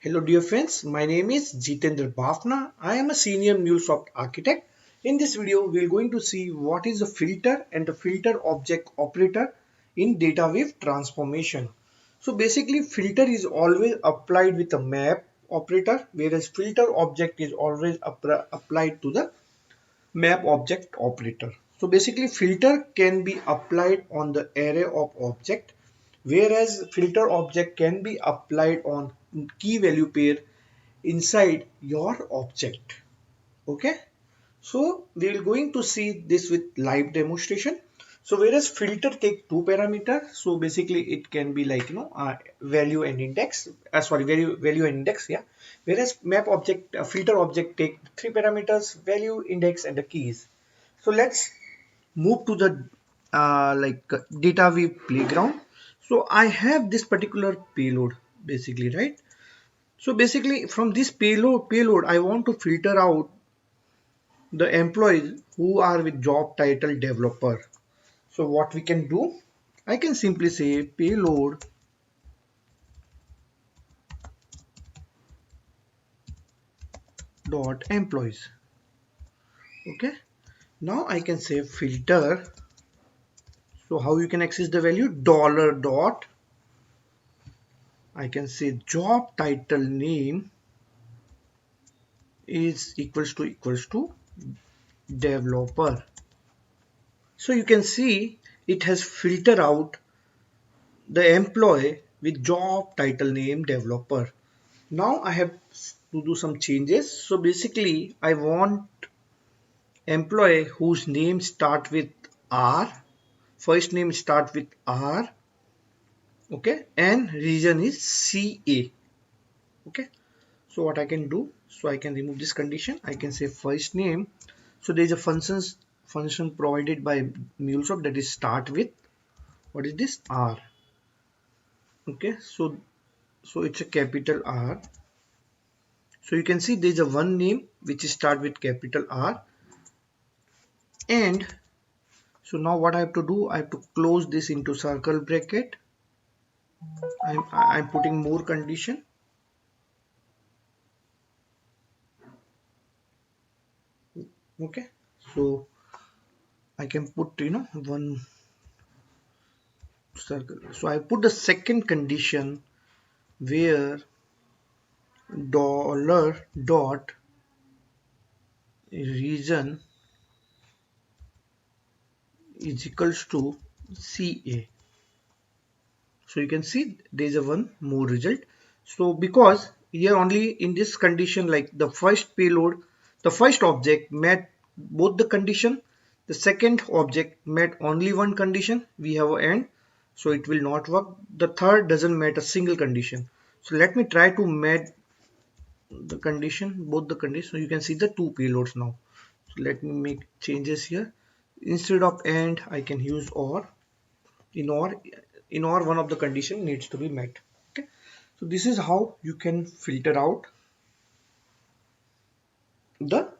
Hello dear friends, my name is Jitendra Bafna. I am a senior MuleSoft architect. In this video, we are going to see what is a filter and the filter object operator in DataWave transformation. So basically filter is always applied with a map operator, whereas filter object is always applied to the map object operator. So basically filter can be applied on the array of object, whereas filter object can be applied on key value pair inside your object. Okay, so we are going to see this with live demonstration. So whereas filter take two parameters, so basically it can be like value and index. Sorry, value and index. Yeah. Whereas map object filter object take three parameters: value, index, and the keys. So let's move to the data view playground. So I have this particular payload basically, right? So basically from this payload I want to filter out the employees who are with job title developer. So what we can do, I can simply say payload dot employees. Okay, now I can say filter. So how you can access the value, dollar dot, I can say job title name is equals to developer. So you can see it has filtered out the employee with job title name developer. Now I have to do some changes. So basically I want employee whose name start with R, first name start with R, okay, and region is CA. Okay, so what I can do, so I can remove this condition. I can say first name. So there is a function provided by MuleSoft that is start with, what is this, R. Okay, so it's a capital R. So you can see there is a one name which is start with capital R, and so now what I have to do, I have to close this into circle bracket. I'm putting more condition. Okay, so I can put one circle. So I put the second condition where dollar dot region is equals to CA. So you can see there is a one more result. So because here only in this condition, like the first payload, the first object met both the condition, the second object met only one condition, we have an end, so it will not work. The third doesn't met a single condition. So let me try to met the condition, both the conditions. So you can see the two payloads now. So let me make changes here. Instead of and I can use or. In or one of the condition needs to be met. Okay, so this is how you can filter out the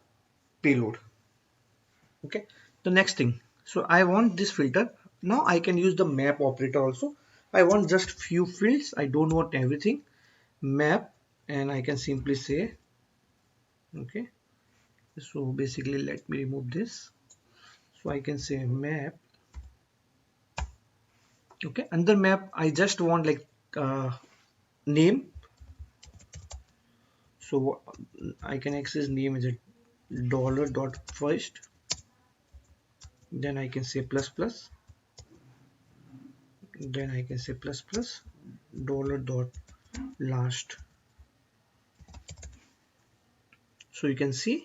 payload. Okay, the next thing, so I want this filter. Now I can use the map operator also. I want just few fields, I don't want everything. Map, and I can simply say, okay, so basically let me remove this. So I can say map. Okay, under map I just want like name. So I can access name as a dollar dot first, then I can say plus plus, then I can say plus plus, dollar dot last. So you can see,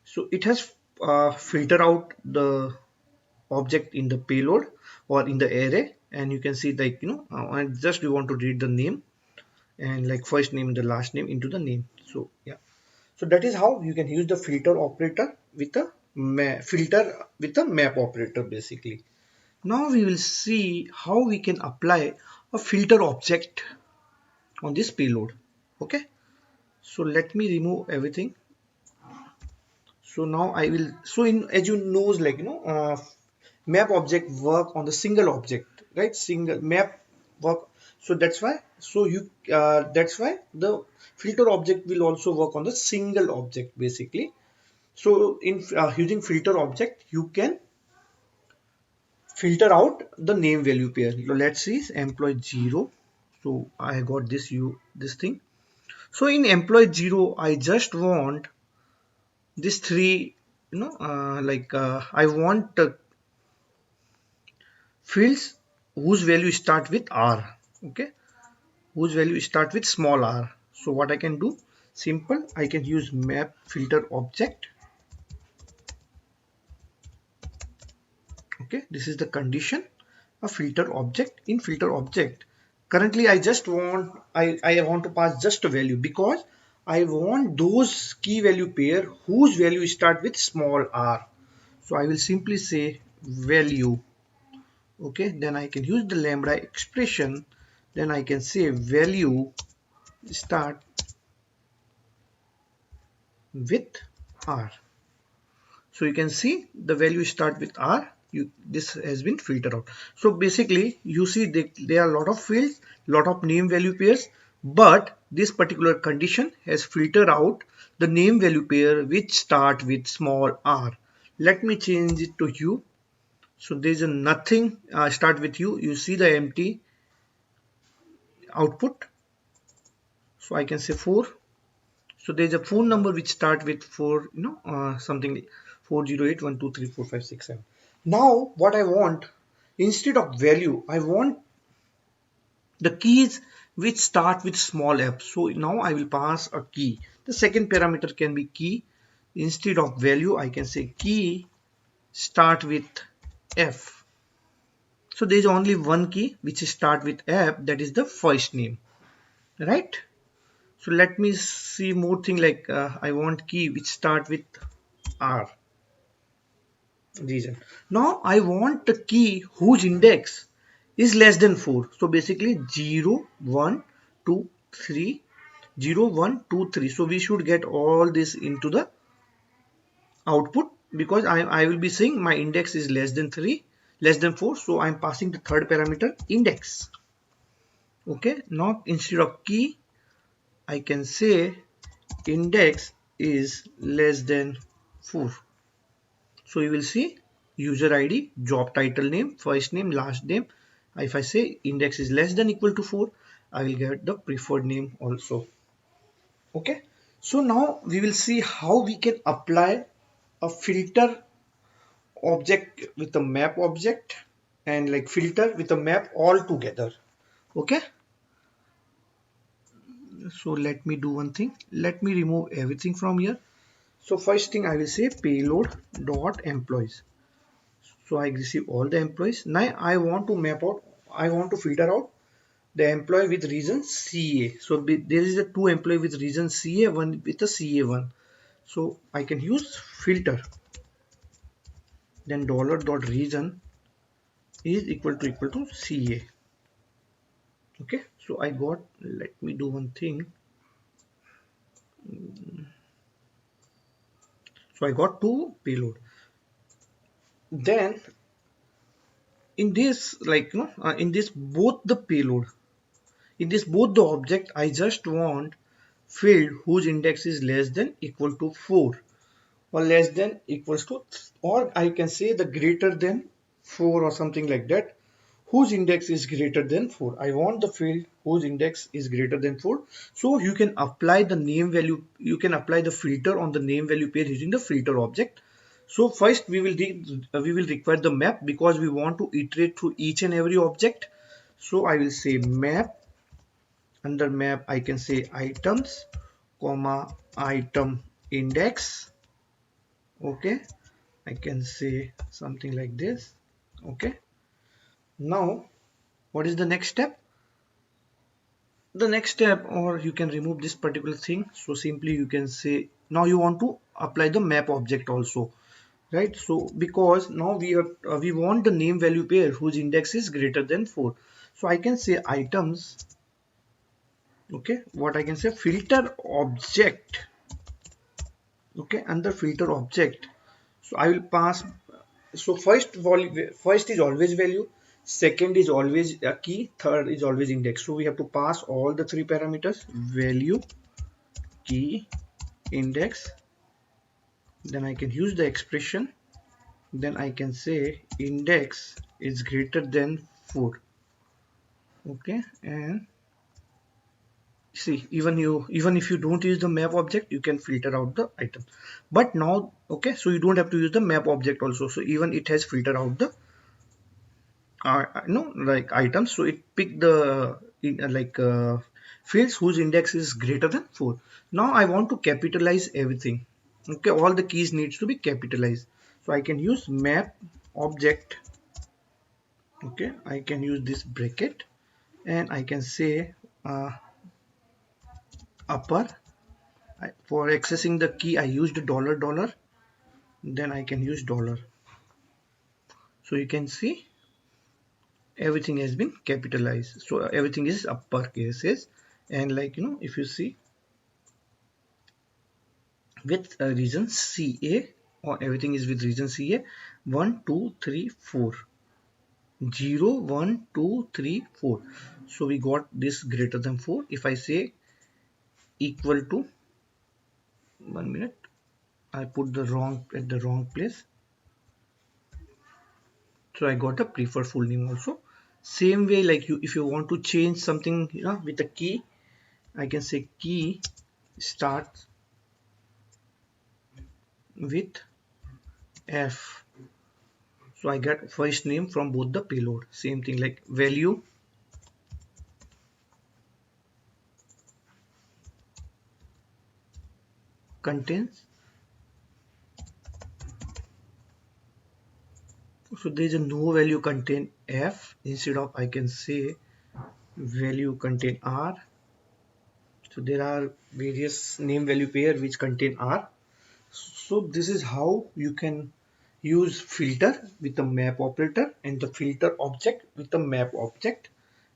so it has filtered out the object in the payload or in the array, and you can see like and just we want to read the name and like first name and the last name into the name. So yeah, so that is how you can use the filter operator with a filter with a map operator basically. Now we will see how we can apply a filter object on this payload. Okay, so let me remove everything. So now I will, so in as you knows like map object work on the single object, right? Single map work. So that's why the filter object will also work on the single object basically. So in using filter object, you can filter out the name value pair. So let's see employee 0. So I got this thing. So in employee 0, I just want this three, I want fields whose value start with R. Okay, whose value start with small r. So what I can do, simple, I can use map filter object. Okay, this is the condition, a filter object. In filter object, currently I want to pass just a value because I want those key value pair whose value start with small r. So I will simply say value. Okay, then I can use the lambda expression. Then I can say value start with r. So you can see the value start with R. This has been filtered out. So basically you see there are a lot of fields, lot of name value pairs, but this particular condition has filtered out the name value pair which start with small r. Let me change it to U. So there is a nothing start with U. You see the empty output. So I can say 4. So there is a phone number which start with 4, something like 408123456. Now what I want, instead of value, I want the keys which start with small f. So now I will pass a key. The second parameter can be key. Instead of value, I can say key start with f. So there is only one key which start with f, that is the first name, right? So let me see more thing like I want key which start with R. Reason. Now I want the key whose index is less than 4. So basically 0, 1, 2, 3, 0, 1, 2, 3. So we should get all this into the output because I will be saying my index is less than 3, less than 4. So I'm passing the third parameter index. Okay. Now instead of key, I can say index is less than 4. So you will see user ID, job title name, first name, last name. If I say index is less than equal to 4, I will get the preferred name also. Okay. So now we will see how we can apply a filter object with a map object and like filter with a map all together. Okay. So let me do one thing. Let me remove everything from here. So first thing I will say payload dot employees. So I receive all the employees. Now I want to map out, I want to filter out the employee with region CA. So there is a two employee with region CA, one with a CA1. So I can use filter. Then dollar dot region is equal to CA. Okay. So I got, let me do one thing. So I got two payload. Then in this in this both the payload, in this both the object, I just want field whose index is less than equal to 4 or less than equals to, or I can say the greater than 4 or something like that, whose index is greater than 4. I want the field whose index is greater than 4. So you can apply the name value, you can apply the filter on the name value pair using the filter object. So first we will require the map because we want to iterate through each and every object. So I will say map. Under map I can say items comma item index. Okay, I can say something like this. Okay, now what is the next step? The next step, or you can remove this particular thing. So simply you can say now you want to apply the map object also, right? So because now we want the name value pair whose index is greater than 4. So I can say items. Okay, what I can say filter object. Okay, under filter object, so I will pass, so first is always value, second is always a key, third is always index. So we have to pass all the three parameters: value, key, index. Then I can use the expression. Then I can say index is greater than 4. Okay, and see, even if you don't use the map object, you can filter out the item. But now, okay, so you don't have to use the map object also. So even it has filtered out the like items. So it picked the fields whose index is greater than 4. Now I want to capitalize everything. Okay, all the keys needs to be capitalized. So I can use map object. Okay, I can use this bracket, and I can say upper. For accessing the key I used dollar dollar. Then I can use dollar. So you can see everything has been capitalized. So everything is upper cases. And if you see with region CA, or everything is with region CA, 1 2 3 4, 0 1 2 3 4. So we got this greater than 4. If I say equal to, 1 minute, I put the wrong at the wrong place. So I got a preferred full name also. Same way, like if you want to change something, with a key, I can say key starts with F. So I get first name from both the payload. Same thing, like value contains. So there is a no value contain F. Instead of, I can say value contain R. So there are various name value pair which contain R. So this is how you can use filter with the map operator and the filter object with the map object,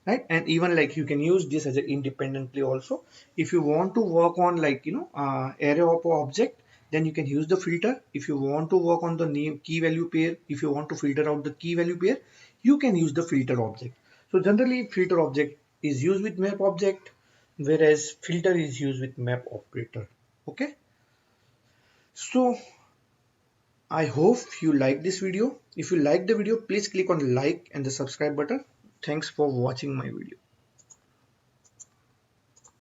right? And even like you can use this as an independently also. If you want to work on array of object, then you can use the filter. If you want to work on the name key value pair, if you want to filter out the key value pair, you can use the filter object. So generally filter object is used with map object, whereas filter is used with map operator. Okay, so I hope you like this video. If you like the video, please click on like and the subscribe button. Thanks for watching my video.